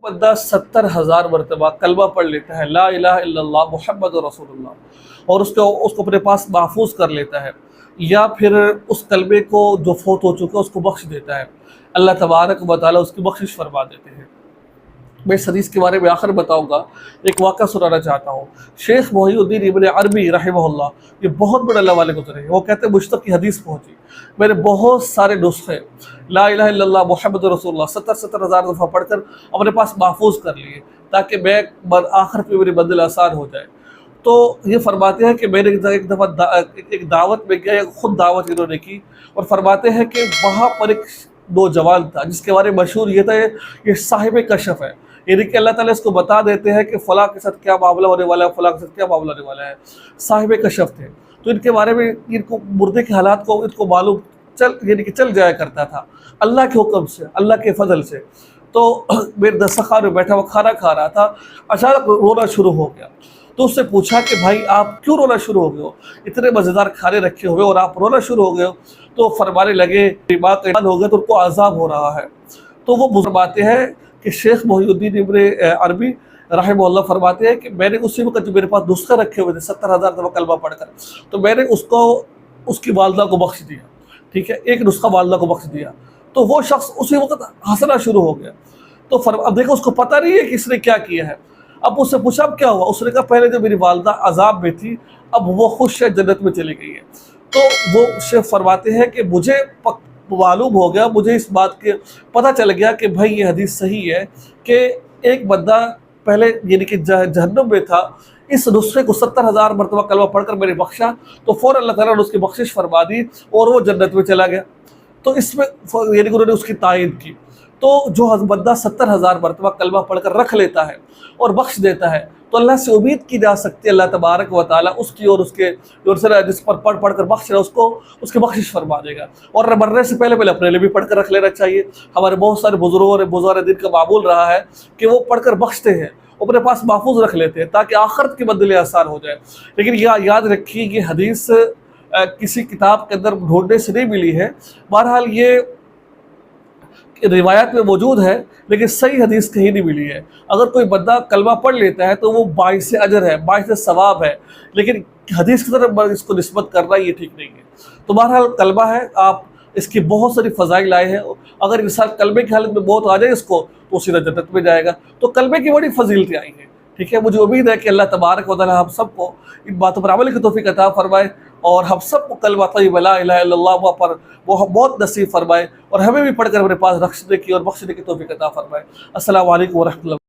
بندہ 70,000 مرتبہ کلمہ پڑھ لیتا ہے لا الہ الا اللہ محمد رسول اللہ، اور اس کو اپنے پاس محفوظ کر لیتا ہے، یا پھر اس کلمے کو جو فوت ہو چکا اس کو بخش دیتا ہے، اللہ تبارک و تعالیٰ اس کی بخشش فرما دیتے ہیں۔ میں اس حدیث کے بارے میں آخر بتاؤں گا، ایک واقعہ سنانا چاہتا ہوں۔ شیخ محی الدین ابن عربی رحمہ اللہ، یہ بہت بڑے اللہ والے گزرے ہیں، وہ کہتے ہیں مجھ تک کی حدیث پہنچی، میں نے بہت سارے نسخے لا الہ الا اللہ محمد رسول اللہ 70,000 دفعہ پڑھ کر اپنے پاس محفوظ کر لیے، تاکہ میں آخر پہ میری منزل آسان ہو جائے۔ تو یہ فرماتے ہیں کہ میں نے ایک دفعہ ایک دعوت میں گیا، خود دعوت انہوں نے کی، اور فرماتے ہیں کہ وہاں پر ایک نوجوان تھا جس کے بارے میں مشہور یہ تھا یہ صاحب کشف ہے، یعنی کہ اللہ تعالیٰ اس کو بتا دیتے ہیں کہ فلاں کے ساتھ کیا معاملہ ہونے والا ہے، فلاں کے ساتھ کیا معاملہ ہونے والا ہے۔ صاحب کشف تھے، تو ان کے بارے میں ان کو مردے کے حالات کو ان کو معلوم چل جایا کرتا تھا اللہ کے حکم سے، اللہ کے فضل سے۔ تو میرے دسترخوان میں بیٹھا ہوا کھانا کھا رہا تھا، اچانک رونا شروع ہو گیا۔ تو اس سے پوچھا کہ بھائی آپ کیوں رونا شروع ہو گئے ہو، اتنے مزیدار کھانے رکھے ہوئے اور آپ رونا شروع ہو گئے ہو؟ تو فرمانے لگے ماں کا انتقال ہو گیا تو ان کو عذاب ہو رہا ہے۔ تو وہ فرماتے ہیں کہ شیخ محی الدین ابن عربی رحمہ اللہ فرماتے ہیں کہ میں نے اسی وقت جو میرے پاس نسخے رکھے ہوئے تھے 70,000 دفعہ کلمہ پڑھ کر، تو میں نے اس کی والدہ کو بخش دیا، ٹھیک ہے، ایک نسخہ والدہ کو بخش دیا۔ تو وہ شخص اسی وقت ہنسنا شروع ہو گیا۔ تو اب دیکھو اس کو پتہ نہیں ہے کہ اس نے کیا کیا ہے۔ اب اس سے پوچھا اب کیا ہوا؟ اس نے کہا پہلے جو میری والدہ عذاب میں تھی اب وہ خوش ہے، جنت میں چلی گئی ہے۔ تو وہ شیخ فرماتے ہیں کہ مجھے معلوم ہو گیا، مجھے اس بات کے پتہ چل گیا کہ بھائی یہ حدیث صحیح ہے کہ ایک بندہ پہلے یعنی کہ جہنم میں تھا، اس نسخے کو 70,000 مرتبہ کلمہ پڑھ کر میں نے بخشا تو فوراً اللہ تعالیٰ نے اس کی بخشش فرما دی اور وہ جنت میں چلا گیا۔ تو اس میں یعنی کہ انہوں نے اس کی تائید کی۔ تو جو بندہ 70,000 مرتبہ کلمہ پڑھ کر رکھ لیتا ہے اور بخش دیتا ہے تو اللہ سے امید کی جا سکتی ہے اللہ تبارک و تعالیٰ اس کی اور اس کے جس پر پڑھ کر بخش رہا اس کی بخشش فرما دے گا۔ اور مرنے سے پہلے اپنے لیے بھی پڑھ کر رکھ لینا چاہیے۔ ہمارے بہت سارے بزرگوں نے بزرگ دین کا معمول رہا ہے کہ وہ پڑھ کر بخشتے ہیں، اپنے پاس محفوظ رکھ لیتے ہیں تاکہ آخرت کی منزلیں آسان ہو جائے۔ لیکن یاد رکھیے یہ حدیث کسی کتاب کے اندر ڈھونڈنے سے نہیں ملی ہے، بہرحال یہ روایات میں موجود ہے لیکن صحیح حدیث کہیں نہیں ملی ہے۔ اگر کوئی بندہ کلمہ پڑھ لیتا ہے تو وہ باعث اجر ہے، باعث ثواب ہے، لیکن حدیث کی طرف اس کو نسبت کرنا یہ ٹھیک نہیں ہے۔ تو بہرحال کلمہ ہے، آپ اس کی بہت ساری فضائل آئے ہیں، اگر انسان کلمے کی حالت میں موت آ جائے اس کو تو سیدھا جنت میں جائے گا۔ تو کلمے کی بڑی فضیلتیں آئی ہیں، ٹھیک ہے۔ مجھے امید ہے کہ اللہ تبارک و تعالیٰ ہم سب کو ان باتوں پر عمل کی توفیق عطا فرمائے اور ہم سب کو کلمہ طیبہ لا الہ الا اللہ پر وہ بہت نصیب فرمائے اور ہمیں بھی پڑھ کر اپنے پاس رکھنے کی اور بخشنے کی توفیق عطا فرمائے۔ السلام علیکم ورحمۃ اللہ۔